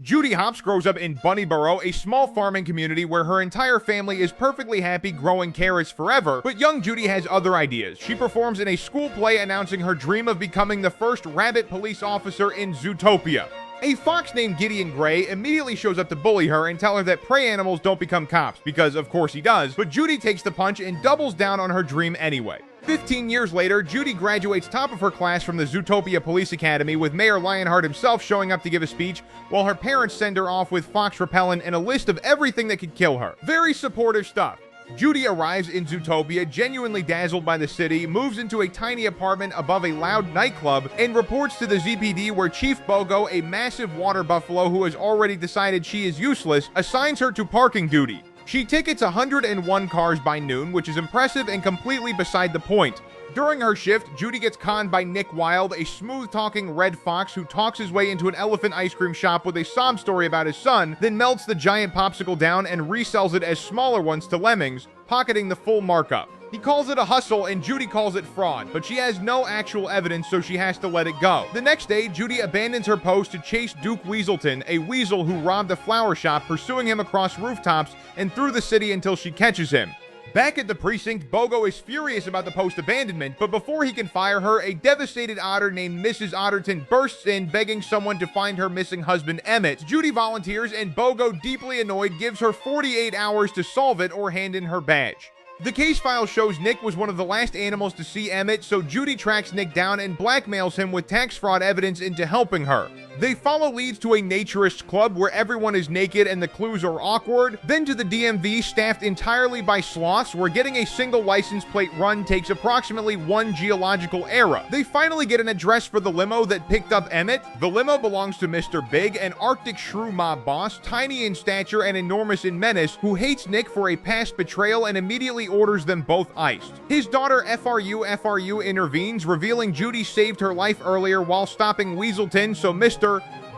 Judy Hopps grows up in Bunnyboro, a small farming community where her entire family is perfectly happy growing carrots forever, but young Judy has other ideas. She performs in a school play announcing her dream of becoming the first rabbit police officer in Zootopia. A fox named Gideon Gray immediately shows up to bully her and tell her that prey animals don't become cops, because of course he does, but Judy takes the punch and doubles down on her dream anyway. 15 years later, Judy graduates top of her class from the Zootopia Police Academy, with Mayor Lionheart himself showing up to give a speech, while her parents send her off with fox repellent and a list of everything that could kill her. Very supportive stuff. Judy arrives in Zootopia, genuinely dazzled by the city, moves into a tiny apartment above a loud nightclub, and reports to the ZPD, where Chief Bogo, a massive water buffalo who has already decided she is useless, assigns her to parking duty. She tickets 101 cars by noon, which is impressive and completely beside the point. During her shift, Judy gets conned by Nick Wilde, a smooth-talking red fox who talks his way into an elephant ice cream shop with a sob story about his son, then melts the giant popsicle down and resells it as smaller ones to lemmings, pocketing the full markup. He calls it a hustle and Judy calls it fraud, but she has no actual evidence, so she has to let it go. The next day, Judy abandons her post to chase Duke Weaselton, a weasel who robbed a flower shop, pursuing him across rooftops and through the city until she catches him. Back at the precinct, Bogo is furious about the post abandonment, but before he can fire her, a devastated otter named Mrs. Otterton bursts in, begging someone to find her missing husband, Emmett. Judy volunteers, and Bogo, deeply annoyed, gives her 48 hours to solve it or hand in her badge. The case file shows Nick was one of the last animals to see Emmett, so Judy tracks Nick down and blackmails him with tax fraud evidence into helping her. They follow leads to a naturist club where everyone is naked and the clues are awkward, then to the DMV staffed entirely by sloths, where getting a single license plate run takes approximately 1 geological era. They finally get an address for the limo that picked up Emmett. The limo belongs to Mr. Big, an Arctic shrew mob boss, tiny in stature and enormous in menace, who hates Nick for a past betrayal and immediately orders them both iced. His daughter FRU intervenes, revealing Judy saved her life earlier while stopping Weaselton, so Mr.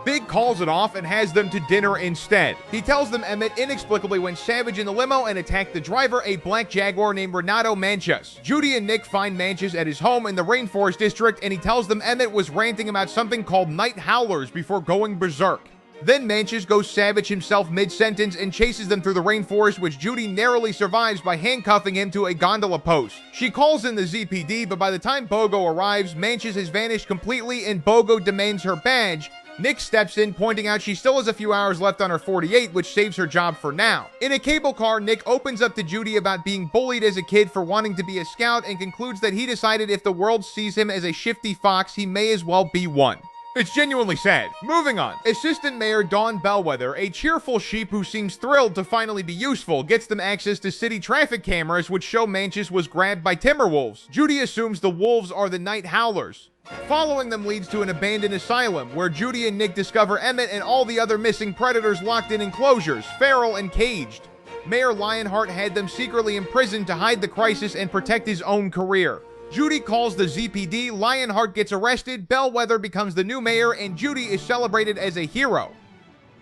Big calls it off and has them to dinner instead. He tells them Emmett inexplicably went savage in the limo and attacked the driver, a black jaguar named Renato Manchas. Judy and Nick find Manchas at his home in the Rainforest District, and he tells them Emmett was ranting about something called night howlers before going berserk. Then Manchas goes savage himself mid-sentence and chases them through the rainforest, which Judy narrowly survives by handcuffing him to a gondola post. She calls in the ZPD, but by the time Bogo arrives, Manchas has vanished completely and Bogo demands her badge. Nick steps in, pointing out she still has a few hours left on her 48, which saves her job for now. In a cable car, Nick opens up to Judy about being bullied as a kid for wanting to be a scout and concludes that he decided if the world sees him as a shifty fox, he may as well be one. It's genuinely sad. Moving on. Assistant Mayor Bellwether, a cheerful sheep who seems thrilled to finally be useful, gets them access to city traffic cameras which show Manchas was grabbed by timberwolves. Judy assumes the wolves are the night howlers. Following them leads to an abandoned asylum, where Judy and Nick discover Emmett and all the other missing predators locked in enclosures, feral and caged. Mayor Lionheart had them secretly imprisoned to hide the crisis and protect his own career. Judy calls the ZPD, Lionheart gets arrested, Bellwether becomes the new mayor, and Judy is celebrated as a hero.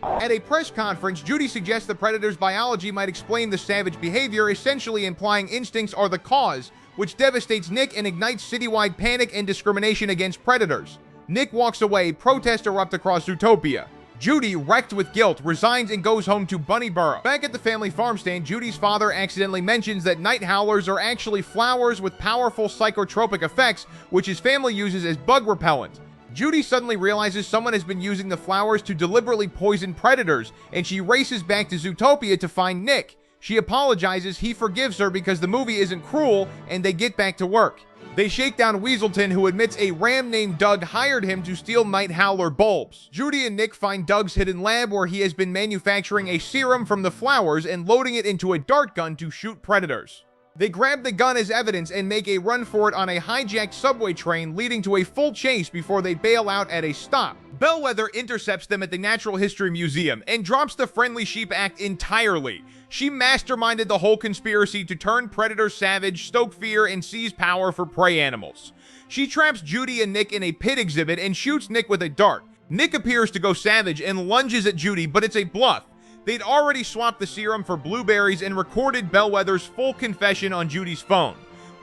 At a press conference, Judy suggests the predator's biology might explain the savage behavior, essentially implying instincts are the cause, which devastates Nick and ignites citywide panic and discrimination against predators. Nick walks away, protests erupt across Zootopia. Judy, wrecked with guilt, resigns and goes home to Bunnyboro. Back at the family farm stand, Judy's father accidentally mentions that night howlers are actually flowers with powerful psychotropic effects, which his family uses as bug repellent. Judy suddenly realizes someone has been using the flowers to deliberately poison predators, and she races back to Zootopia to find Nick. She apologizes, he forgives her because the movie isn't cruel, and they get back to work. They shake down Weaselton, who admits a ram named Doug hired him to steal night howler bulbs. Judy and Nick find Doug's hidden lab, where he has been manufacturing a serum from the flowers and loading it into a dart gun to shoot predators. They grab the gun as evidence and make a run for it on a hijacked subway train, leading to a full chase before they bail out at a stop. Bellwether intercepts them at the Natural History Museum and drops the Friendly Sheep Act entirely. She masterminded the whole conspiracy to turn predators savage, stoke fear, and seize power for prey animals. She traps Judy and Nick in a pit exhibit and shoots Nick with a dart. Nick appears to go savage and lunges at Judy, but it's a bluff. They'd already swapped the serum for blueberries and recorded Bellwether's full confession on Judy's phone.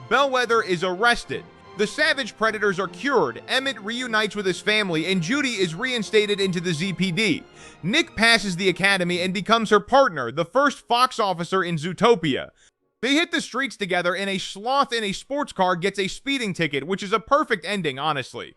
Bellwether is arrested. The savage predators are cured, Emmett reunites with his family, and Judy is reinstated into the ZPD. Nick passes the academy and becomes her partner, the first Fox officer in Zootopia. They hit the streets together, and a sloth in a sports car gets a speeding ticket, which is a perfect ending, honestly.